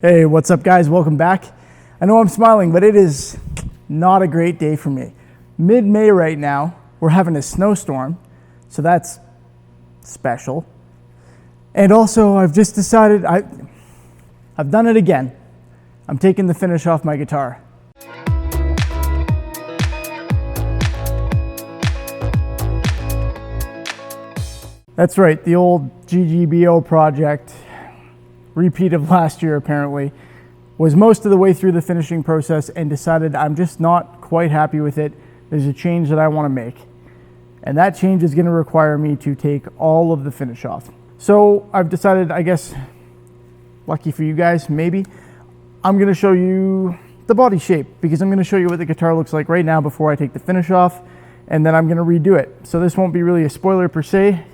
Hey, what's up guys? Welcome back. I know I'm smiling, but it is not a great day for me. Mid-May right now, we're having a snowstorm, so that's special. And also, I've just decided I've done it again. I'm taking the finish off my guitar. That's right, the old GGBO project, repeat of last year apparently, was most of the way through the finishing process and decided I'm just not quite happy with it. There's a change that I want to make. And that change is going to require me to take all of the finish off. So I've decided, I guess, lucky for you guys, maybe, I'm going to show you the body shape because I'm going to show you what the guitar looks like right now before I take the finish off, and then I'm going to redo it. So this won't be really a spoiler per se,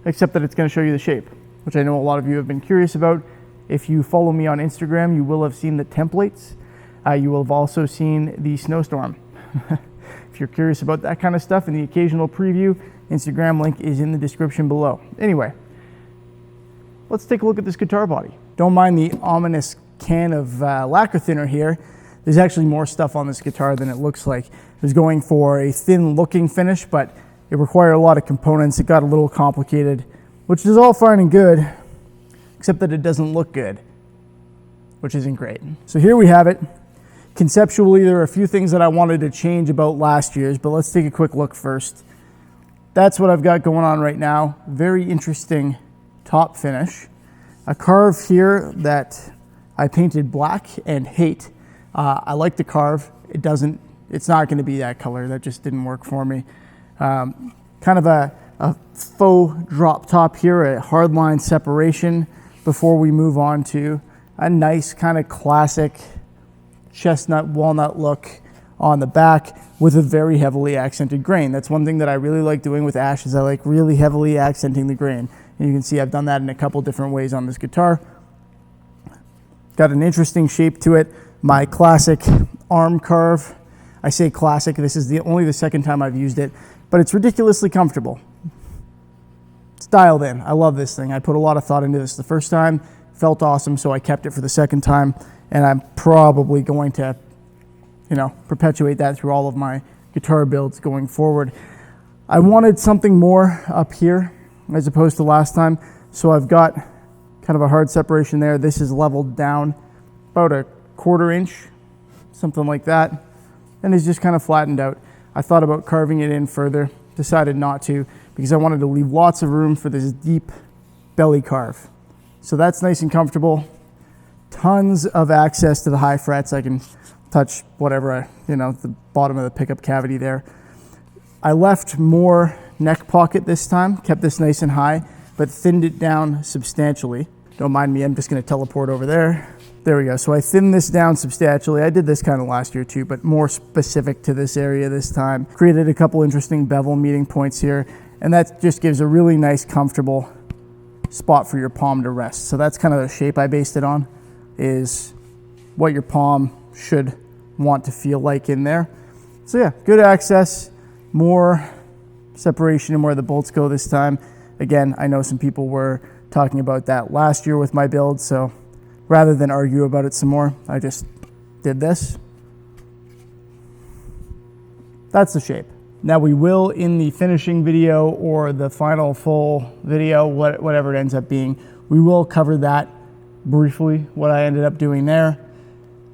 except that it's going to show you the shape, which I know a lot of you have been curious about. If you follow me on Instagram, you will have seen the templates. You will have also seen the snowstorm. If you're curious about that kind of stuff and the occasional preview, Instagram link is in the description below. Anyway, let's take a look at this guitar body. Don't mind the ominous can of lacquer thinner here. There's actually more stuff on this guitar than it looks like. I was going for a thin looking finish, but it required a lot of components. It got a little complicated, which is all fine and good, except that it doesn't look good, which isn't great. So here we have it. Conceptually, there are a few things that I wanted to change about last year's, but let's take a quick look first. That's what I've got going on right now. Very interesting top finish. A carve here that I painted black and hate. I like the carve. It's not going to be that color. That just didn't work for me. Kind of a faux drop top here, a hardline separation before we move on to a nice kind of classic chestnut walnut look on the back with a very heavily accented grain. That's one thing that I really like doing with Ash is I like really heavily accenting the grain. And you can see I've done that in a couple different ways on this guitar. Got an interesting shape to it. My classic arm carve. I say classic, this is only the second time I've used it, but it's ridiculously comfortable. It's dialed in. I love this thing. I put a lot of thought into this the first time, felt awesome, so I kept it for the second time, and I'm probably going to, perpetuate that through all of my guitar builds going forward. I wanted something more up here as opposed to last time, so I've got kind of a hard separation there. This is leveled down about a 1/4 inch, something like that, and it's just kind of flattened out. I thought about carving it in further, decided not to, because I wanted to leave lots of room for this deep belly carve. So that's nice and comfortable. Tons of access to the high frets. I can touch whatever, the bottom of the pickup cavity there. I left more neck pocket this time, kept this nice and high, but thinned it down substantially. Don't mind me, I'm just gonna teleport over there. There we go, so I thinned this down substantially. I did this kind of last year too, but more specific to this area this time. Created a couple interesting bevel meeting points here, and that just gives a really nice, comfortable spot for your palm to rest. So that's kind of the shape I based it on, is what your palm should want to feel like in there. So yeah, good access, more separation in where the bolts go this time. Again, I know some people were talking about that last year with my build, so rather than argue about it some more, I just did this. That's the shape. Now we will, in the finishing video or the final full video, whatever it ends up being, we will cover that briefly, what I ended up doing there.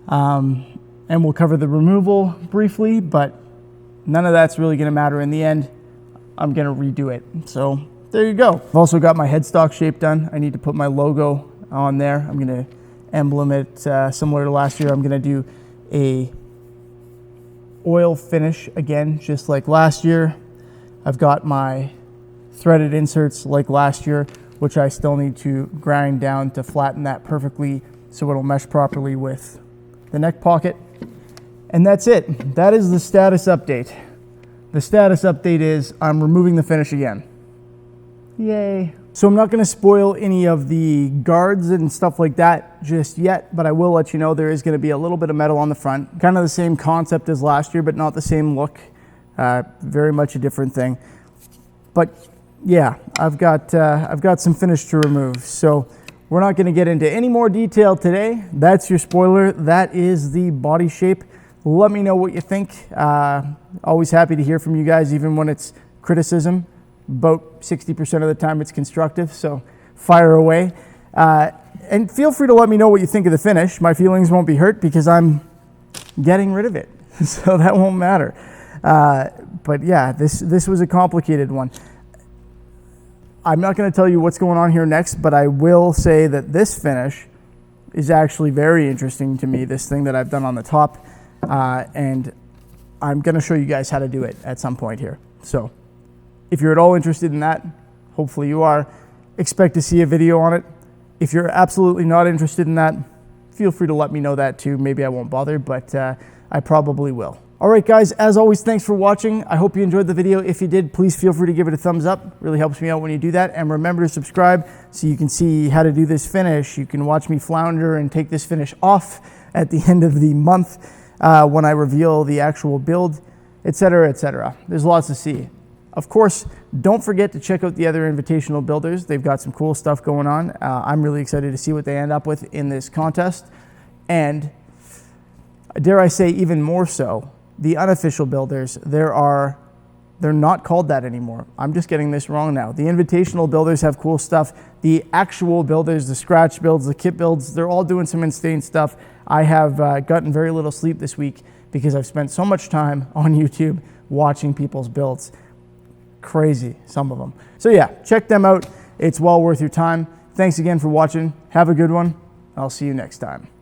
And we'll cover the removal briefly, but none of that's really gonna matter in the end. I'm gonna redo it. So there you go. I've also got my headstock shape done. I need to put my logo on there. I'm gonna emblem it similar to last year. I'm gonna do a oil finish again, just like last year. I've got my threaded inserts like last year, which I still need to grind down to flatten that perfectly so it'll mesh properly with the neck pocket. And that's it. That is the status update. The status update is I'm removing the finish again. Yay. So I'm not going to spoil any of the guards and stuff like that just yet, but I will let you know there is going to be a little bit of metal on the front. Kind of the same concept as last year, but not the same look. Very much a different thing. But yeah, I've got some finish to remove. So We're not going to get into any more detail today. That's your spoiler. That is the body shape. Let me know what you think. Always happy to hear from you guys, even when it's criticism. About 60% of the time it's constructive, so fire away. And feel free to let me know what you think of the finish. My feelings won't be hurt because I'm getting rid of it, so that won't matter. But yeah, this was a complicated one. I'm not going to tell you what's going on here next, but I will say that this finish is actually very interesting to me, this thing that I've done on the top. And I'm going to show you guys how to do it at some point here. So if you're at all interested in that, hopefully you are, expect to see a video on it. If you're absolutely not interested in that, feel free to let me know that too. Maybe I won't bother, but I probably will. All right, guys, as always, thanks for watching. I hope you enjoyed the video. If you did, please feel free to give it a thumbs up. It really helps me out when you do that. And remember to subscribe so you can see how to do this finish. You can watch me flounder and take this finish off at the end of the month when I reveal the actual build, etc., etc. There's lots to see. Of course, don't forget to check out the other invitational builders. They've got some cool stuff going on. I'm really excited to see what they end up with in this contest. And dare I say, even more so, the unofficial builders, they're not called that anymore. I'm just getting this wrong now. The invitational builders have cool stuff. The actual builders, the scratch builds, the kit builds, they're all doing some insane stuff. I have gotten very little sleep this week because I've spent so much time on YouTube watching people's builds. Crazy, some of them. So yeah, check them out. It's well worth your time. Thanks again for watching. Have a good one. I'll see you next time.